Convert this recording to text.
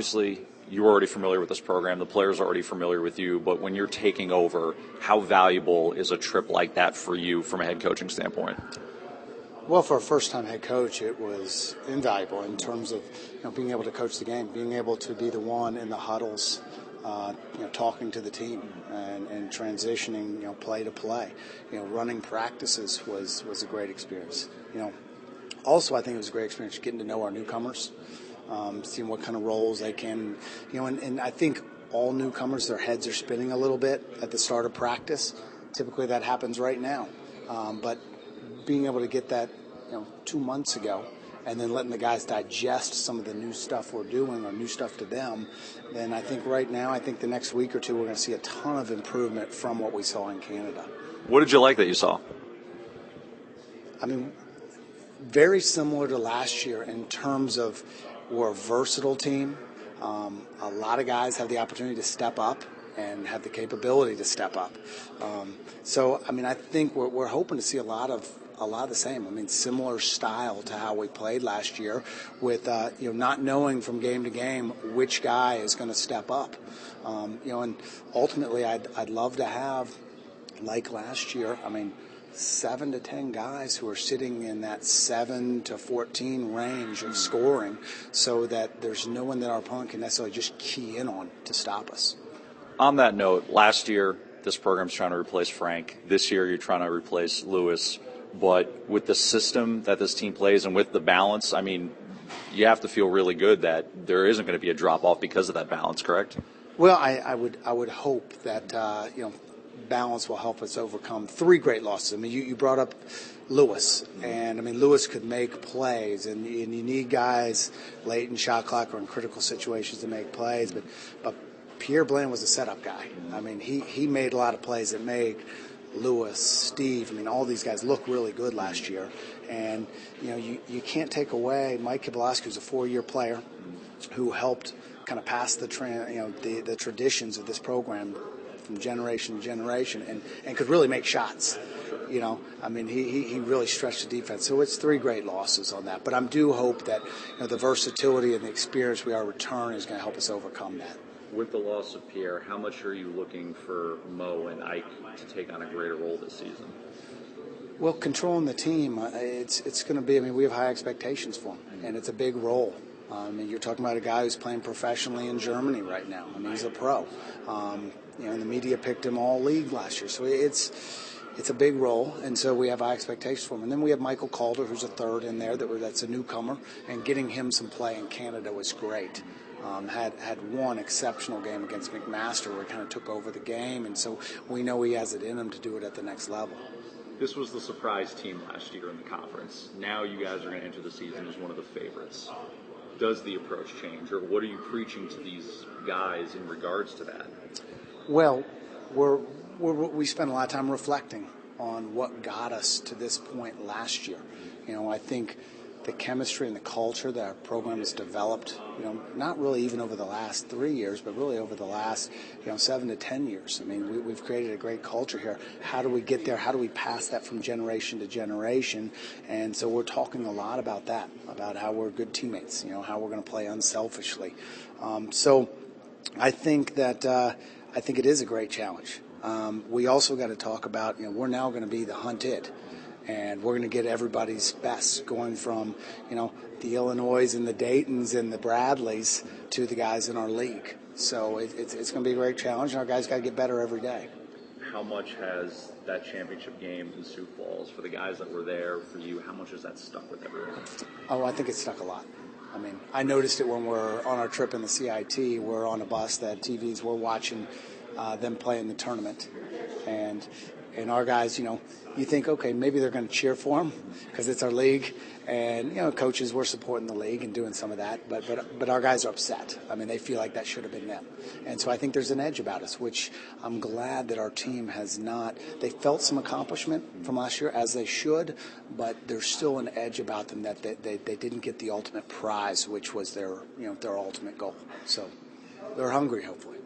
Obviously, you're already familiar with this program. The players are already familiar with you. But when you're taking over, how valuable is a trip like that for you from a head coaching standpoint? Well, for a first-time head coach, it was invaluable in terms of being able to coach the game, being able to be the one in the huddles, talking to the team and transitioning, play to play. Running practices was a great experience. Also, I think it was a great experience getting to know our newcomers, seeing what kind of roles they can, and I think all newcomers, their heads are spinning a little bit at the start of practice. Typically that happens right now. But being able to get that, 2 months ago, and then letting the guys digest some of the new stuff we're doing or new stuff to them, then I think right now, I think the next week or two, we're going to see a ton of improvement from what we saw in Canada. What did you like that you saw? I mean, very similar to last year in terms of we're a versatile team. A lot of guys have the opportunity to step up and have the capability to step up. I think we're hoping to see a lot of the same. I mean, similar style to how we played last year with, not knowing from game to game which guy is going to step up. And ultimately I'd love to have, like last year, 7 to 10 guys who are sitting in that 7 to 14 range of scoring so that there's no one that our opponent can necessarily just key in on to stop us. On that note, last year, this program's trying to replace Frank. This year, you're trying to replace Lewis. But with the system that this team plays and with the balance, you have to feel really good that there isn't going to be a drop-off because of that balance, correct? Well, I would hope that, balance will help us overcome 3 great losses. You brought up Lewis, and Lewis could make plays, and you need guys late in shot clock or in critical situations to make plays, but Pierre Bland was a setup guy. He made a lot of plays that made Lewis, Steve, all these guys look really good last year. And, you can't take away Mike Kibolowski, who's a 4-year player who helped kind of pass the traditions of this program from generation to generation and could really make shots. He really stretched the defense. So it's 3 great losses on that. But I do hope that the versatility and the experience we are return is going to help us overcome that. With the loss of Pierre, how much are you looking for Mo and Ike to take on a greater role this season? Well, controlling the team, it's going to be, we have high expectations for him, and it's a big role. You're talking about a guy who's playing professionally in Germany right now. He's a pro. The media picked him all league last year, so it's a big role, and so we have high expectations for him. And then we have Michael Calder, who's a third in there, that's a newcomer, and getting him some play in Canada was great. Had one exceptional game against McMaster where he kind of took over the game, and so we know he has it in him to do it at the next level. This was the surprise team last year in the conference. Now you guys are going to enter the season as one of the favorites. Does the approach change, or what are you preaching to these guys in regards to that? Well, we spent a lot of time reflecting on what got us to this point last year. I think the chemistry and the culture that our program has developed, not really even over the last 3 years, but really over the last, 7 to 10 years. We've created a great culture here. How do we get there? How do we pass that from generation to generation? And so we're talking a lot about that, about how we're good teammates, how we're going to play unselfishly. So I think that it is a great challenge. We also got to talk about, we're now going to be the hunted. And we're going to get everybody's best, going from, the Illinois and the Daytons and the Bradleys to the guys in our league. So it's going to be a great challenge, and our guys got to get better every day. How much has that championship game in Sioux Falls, for the guys that were there, for you, how much has that stuck with everyone? Oh, I think it stuck a lot. I noticed it when we're on our trip in the CIT. We're on a bus that TVs were watching them play in the tournament. And our guys, you think, okay, maybe they're going to cheer for them because it's our league. And, coaches were supporting the league and doing some of that. But our guys are upset. They feel like that should have been them. And so I think there's an edge about us, which I'm glad that our team has not. They felt some accomplishment from last year, as they should, but there's still an edge about them that they didn't get the ultimate prize, which was their ultimate goal. So they're hungry, hopefully.